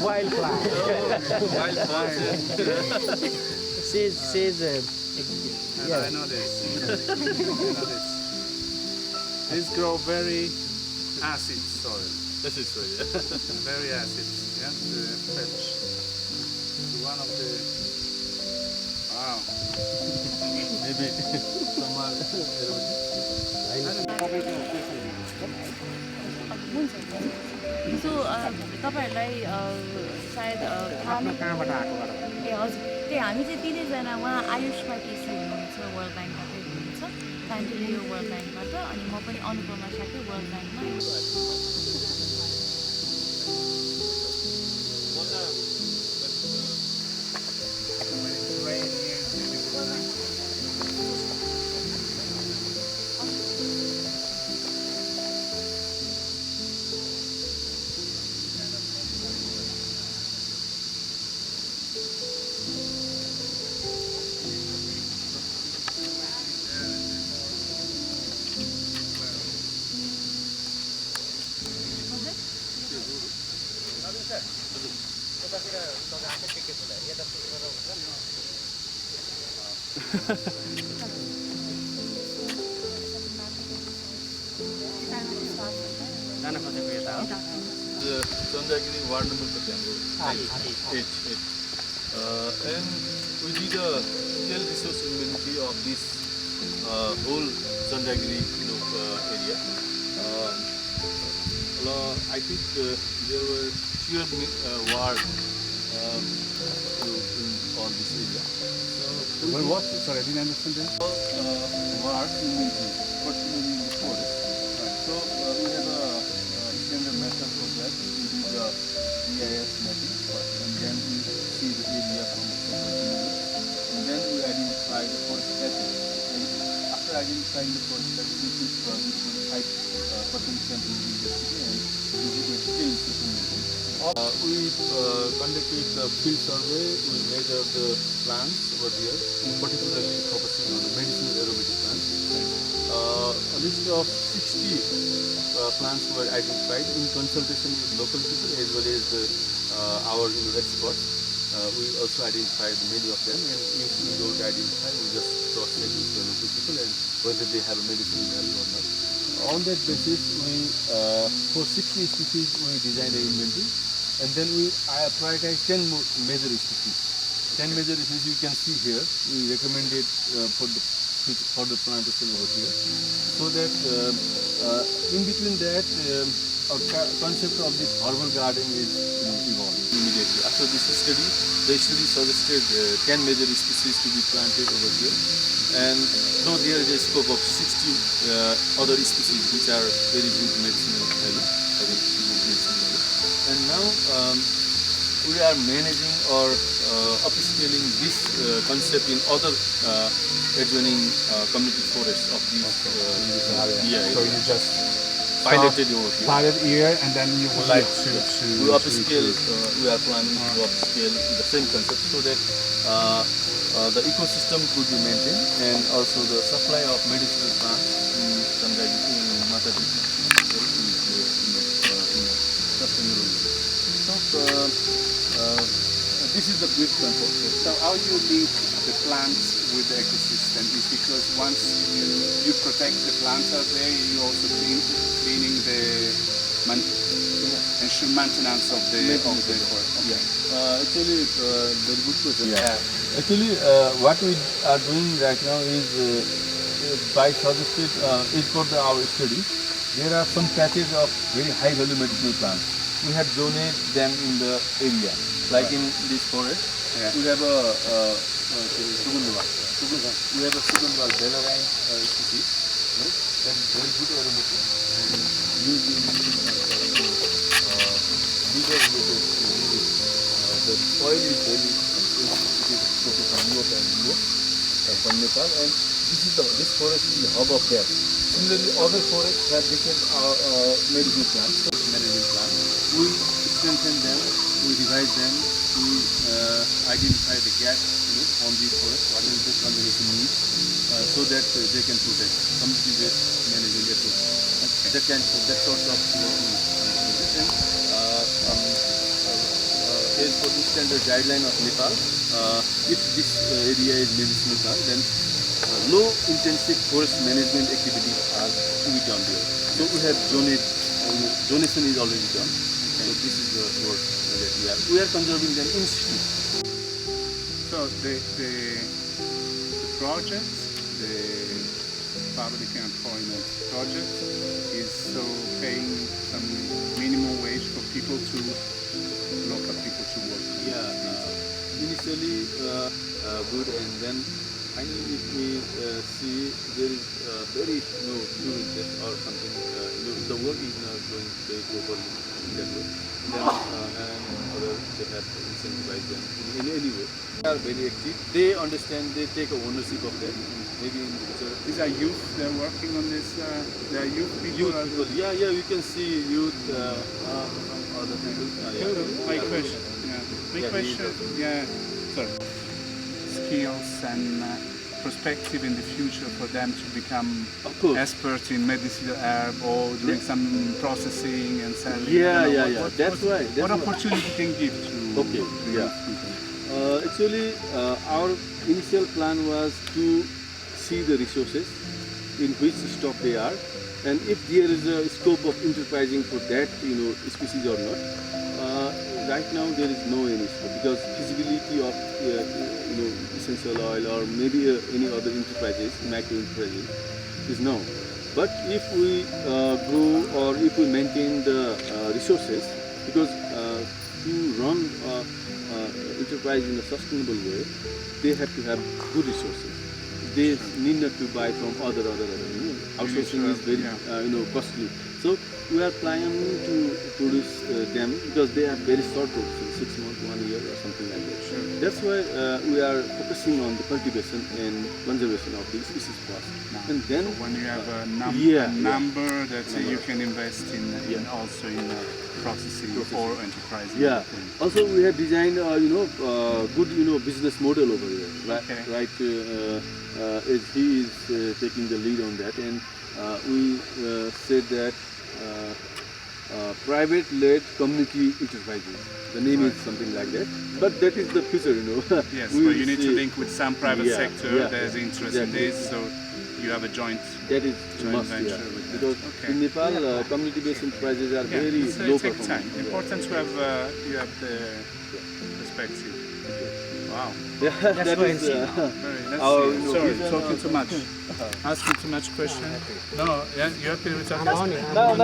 Wildflower. Wildflower. Says Yeah. I know this. I know this. These grow very acid soil. This is so, yeah. Very acid. Yeah, the fetch. One of the. Wow. Maybe someone. सो तपाईहरूलाई सायद कहाँबाट आएको ए हजुर त्यही हामी चाहिँ तिनैजना उहाँ आयुषमा केसी हुनुहुन्छ world ब्याङ्कबाटै हुनुहुन्छ फ्यान्टली यो वर्ल्ड ब्याङ्कबाट अनि म पनि अनुपमा साथै वर्ल्ड ब्याङ्कमा जान खोजेको यता हो Chandagiri ward number 8. And we did a detailed resource inventory of this whole Chandagiri area. I think there were 12 wards on this area. Well, what? Sorry, I didn't understand that. Wards inventory, particularly in the forest. So we have a standard method for that. We do the GIS mapping first, and then we see the area from the perspective, and then we identify the forest patches. And after identifying the forest patches, we choose the 5% sample in the city and we do a detailed settlement. We conducted the field survey. We measured the plants over here, particularly focusing on the medicinal aromatic plants. A list of 60 plants were identified in consultation with local people as well as our experts. We also identified many of them, and if we don't identify, we just cross-check with the local people and whether they have a medicinal value or not. On that basis, we for 60 species we designed an inventory, and then we prioritize 10 major species. 10 major species you can see here. We recommended for the plantation over here, so that in between that our concept of this herbal garden is evolved immediately. After this study, the study suggested 10 major species to be planted over here, and though there is a scope of 60 other species which are very good medicinal value, and now we are managing or upscaling this concept in other adjoining community forests of these area. So you just piloted over here. pilot here, and then you would like to we upscale. We are planning to upscale the same concept so that the ecosystem could be maintained and also the supply of medicinal plants in Matadi this is the brief concept. So how you link the plants with the ecosystem is because once you protect the plants out there, you also cleaning the ensure maintenance of the forest. Okay. Actually, very good question. Actually, what we are doing right now is by suggested is for our study. There are some patches of very high value medicinal plants. We have donated them in the area, like in this forest. We have a Sugundava. We have a Sugundava Belarine species. Right? That is very good aromatic. Used in bigger related diseases. The soil is very focused on Europe and Europe from Nepal, and this forest is the hub of that. Similarly, other forests have different medicinal plants. We strengthen them, we revise them, we identify the gaps on these forests, what is the conservation needs, so that they can protect community-based management approach. That sort of working. as per the standard guideline of Nepal, if this area is medicinal plant, then low intensive forest management activities are to be done there. So we have donation is already done. So this is the work that we are conserving them in situ. So the project, the public employment project, is so paying some minimum wage for people to local people to work. Yeah, initially good, and then finally if we see there is very few interest or something, the work is not going very properly in that way, then and others they have to incentivize them in any way. They are very active. They understand. They take ownership of that. Maybe in the future. These are youth. They're working on this. They are youth people. Youth people. Yeah. We can see youth from other people. My question. Yeah. Sorry. Skills and perspective in the future for them to become experts in medicinal herb or doing some processing and selling. Yeah. That's why. What opportunity can give to youth people? Actually, our initial plan was to see the resources in which stock they are, and if there is a scope of enterprising for that, species or not. Right now there is no any scope because feasibility of essential oil or maybe any other enterprises, micro enterprises, is no. But if we grow or if we maintain the resources, because to run enterprise in a sustainable way, they have to have good resources. They need not to buy from other. Outsourcing is very costly. So we are planning to produce them because they are very short production, 6 months, 1 year, or something like that. Sure. That's why we are focusing on the cultivation and conservation of the species first. And then when you have a number that you can invest in also in processing or enterprising. Yeah. Also, we have designed good business model over here. Right. As he is taking the lead on that, and we said that private-led community enterprises. The name is something like that, but that is the future, Yes, but you need to link with some private sector that is interested in this, so you have a joint. That is must, venture with because in Nepal, community-based enterprises are very low take performing. time. Important to have you have the perspective. Wow. Yeah, that is Sorry, talking too much. Asking too much question. No, you happy with our No,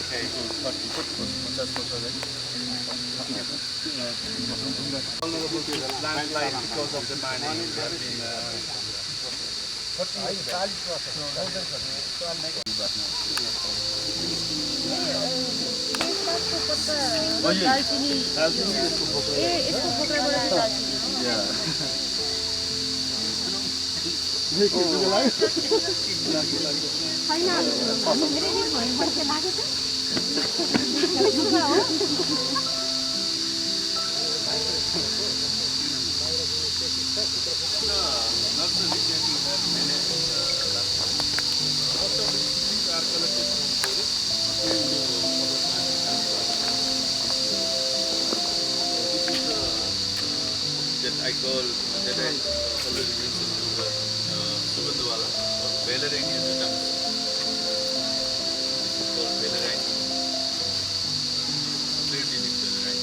Okay, so 40%. Vulnerable to landslide because of the mining. That I call, that I already mentioned to the Subandwala, or Bellarine is the term. This is called Bellarine. Played in Bellarine.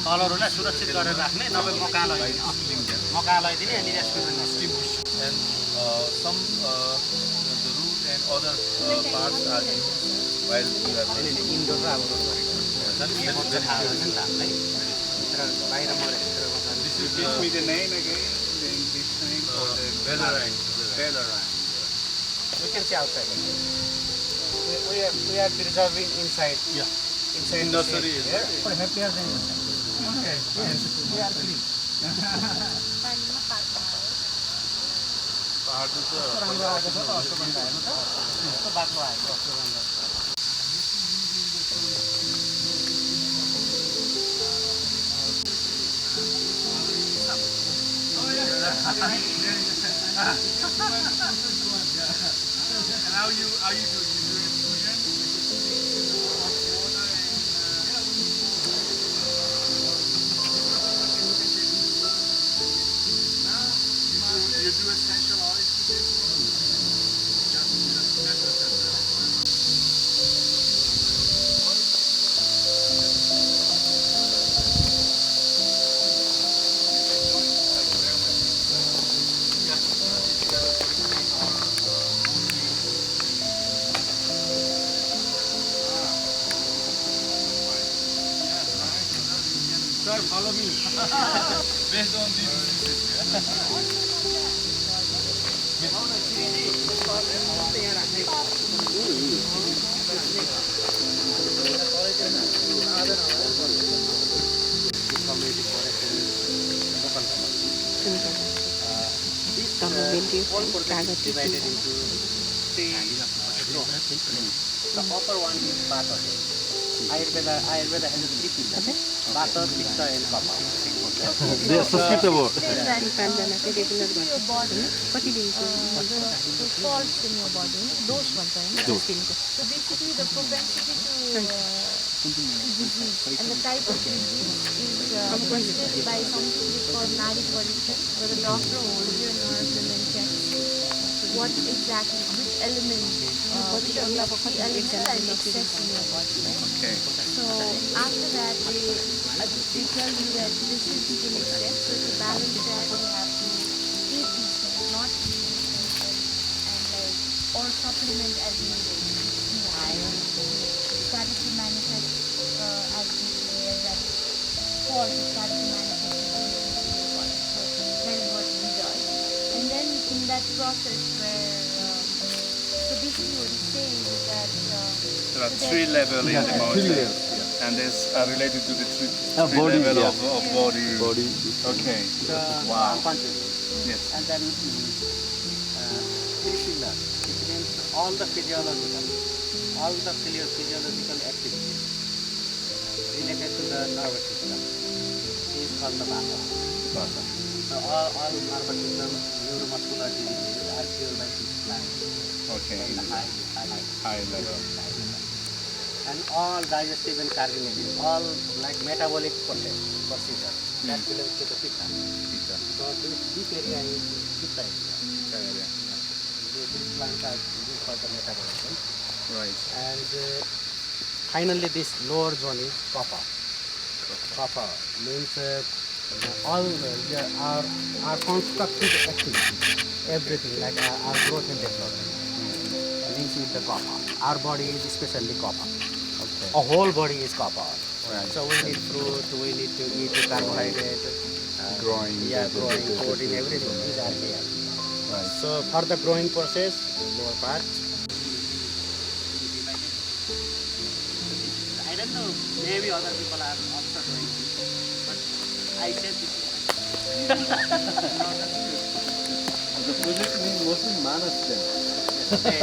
कलरहरूलाई सुरक्षित गरेर राख्ने नभए मका लगाइदिने अनि यसको And some the root and other parts are used while you are होइन indoor र outdoor गरेको हुन्छ थाहा हुन्छ नि त हामीलाई भित्र बाहिर मरेको This is give me the name again, the English name or the Bellarine. Bellarine. you can see outside we are preserving inside inside In nursery, the shade here. For happier than inside. Okay. Yes, we are clean. पहाडमा त राम्रो आएको छ त अश्वगन्धा हेर्नु त कस्तो बाक्लो आएको ashwagandha How you do infusion? You do essential oils to this or just natural? Sir, follow me. Based on these divided into three. The upper one is Vata. Ayurveda has three pillars. Vata, Pitta and Kapha. They are susceptible. your body, the faults in your body, those ones, right? So basically the propensity to disease and the type of disease is listed by something we call Nadi Parishan, where the doctor holds your nerves and then checks what exactly, which element, which of the three elements are in excess in your body, right? Okay. So after that, they tell you that this is in excess. So to balance that, you have to eat these things, not eat these things, and like or supplement as needed. Iron started to manifest as we say that fault started to manifest in your body. So that is what we do. And then in that process where so basically what he's saying is that There are three levels in the mountain, and these are related to the three body, levels of body. body. Okay. The Wow. unconscious. Yes. And then three pillars. It means all the physiological activities related to the nervous system is called the Vata. So all nervous system, neuromuscular diseases are cured by this plant. Okay. In the high level. And all digestive and carbonated, all like metabolic procedure that belongs to the Pitta. So this area is Pitta area. These plants are used for the metabolism. Right. And finally this lower zone is Kapha. Kapha means all our constructive activity, everything like our growth and development links with the Kapha. Our body is especially Kapha. Okay. A whole body is Kapha. Right. So we need fruit, we need to eat carbohydrate, Growing. growing protein, everything. These are here. Right. So for the growing process, lower part. I don't know, maybe other people are also doing this, but I said this. The project name wasn't Manas then. Okay.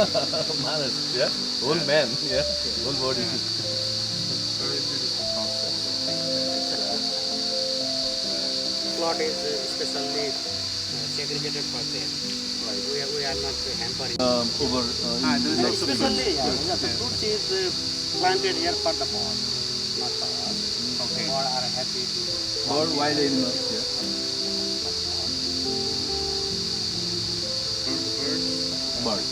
Manas, yeah? Whole man, yeah? Whole body. Very beautiful concept. Plot is especially segregated for them. We are not hampering. Over. There's also Especially, fruits. the fruits is planted here for the bird, not for us. Okay. Bird are happy to. Or wild animals, yeah? Bird.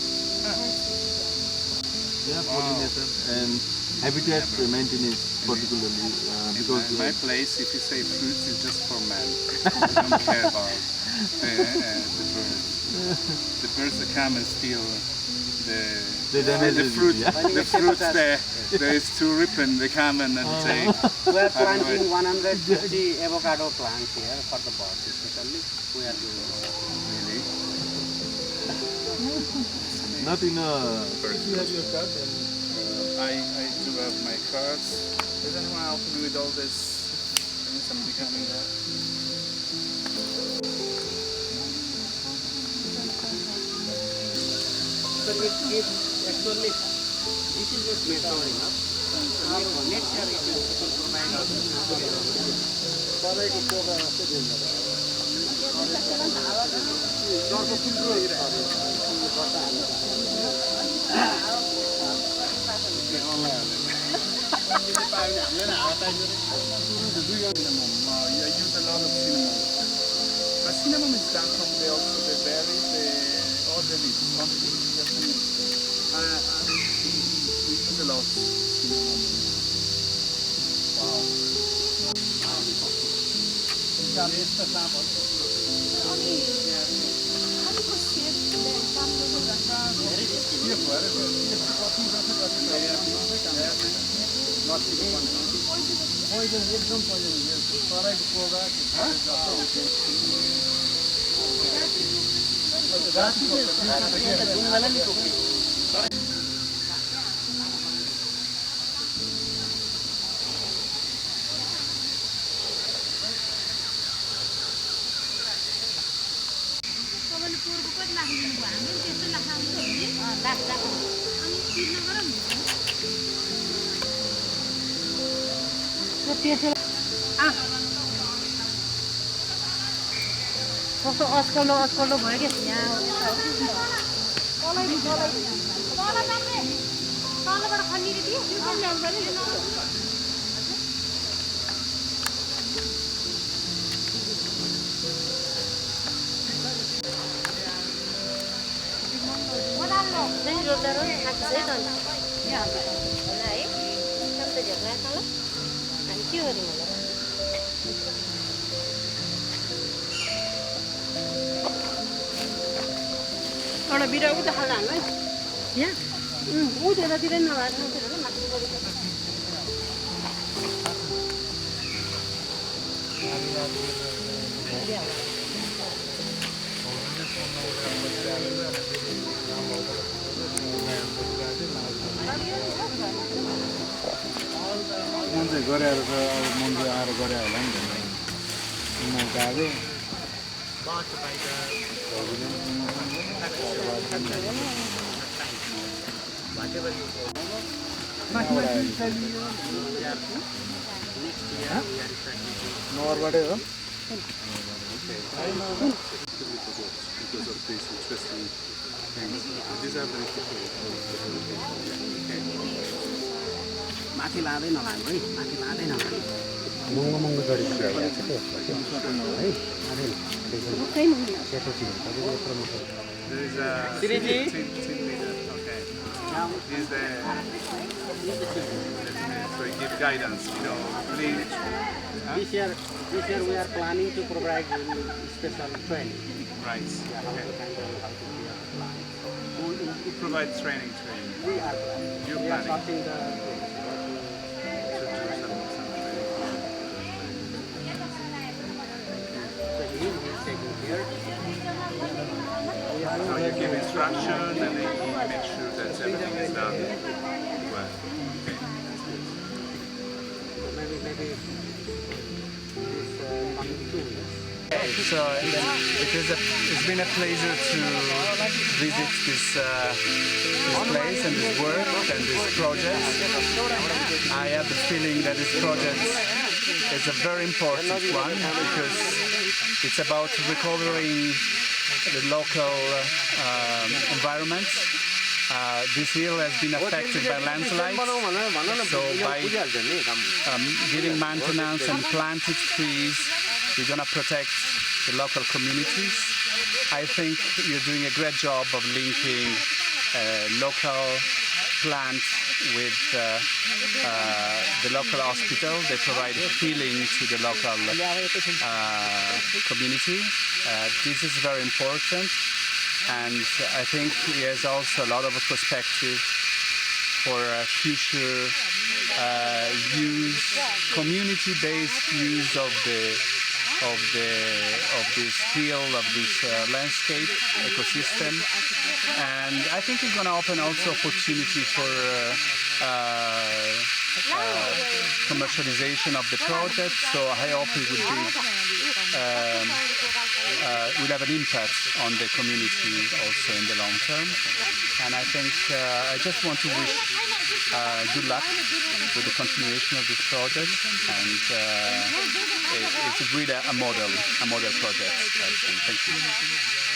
They are pollination and habitat maintenance particularly because In my place, if you say fruits, it's just for men. I don't care about the birds. The birds that come and steal the They damage The fruits there is to ripen, they come and take. We are planting 150 avocado plants here for the birds, especially. We are doing this. Really? Not in a... You have your card and... I do have my cards. Does anyone help me with all this? Somebody coming there? So if actually this is just mature enough, next year it will provide I use a lot of cinnamon. But cinnamon is done from the berries, all the leaves. We use a lot of cinnamon. कस्तो अस्कलो भयो क्या यहाँ तलबाट खनिरे दियो Đây rồi ta nói hạt dễ rồi. Dạ. Đấy. Không thể dừng lại thôi. Anh chưa thì mà. एउटा बिरुवा उता खाल्दा हाल्नु है यहाँ ऊ त्यतातिर नभएको माथि मान्छे गरेर त अब मान्छे आएर गरे होला नि म गएको नगरबाटै हो because of these interesting things. These are very माथि लाँदै नलानु है माथि लाँदै नलानु महँगो महँगो जडीबुटी आइरहेको छ है सेतो चिज तपाईँको यत्रो मोटो There is a tin leader. Okay. Is the so it gives guidance. Please. This year we are planning to provide special training. Right. Okay. Who provides training to you? We are planning. You're We are planning starting the to do some training. so he is taking care. So you give instruction and then you make sure that everything is done well. Okay. Maybe this coming soon. So it's been a pleasure to visit this place and this work and this project. I have the feeling that this project is a very important one because it's about recovering the local environment. This hill has been affected by landslides, so by giving maintenance and planted trees, we're going to protect the local communities. I think you're doing a great job of linking local plants with the local hospital. They provide healing to the local community. This is very important. and I think he has also a lot of perspective for future use, community-based use of this field, of this landscape ecosystem, and I think it's going to open also opportunity for commercialization of the project. So I hope it will be will have an impact on the community also in the long term. And I think I just want to wish good luck with the continuation of this project, and it's really a model project, I think. Thank you.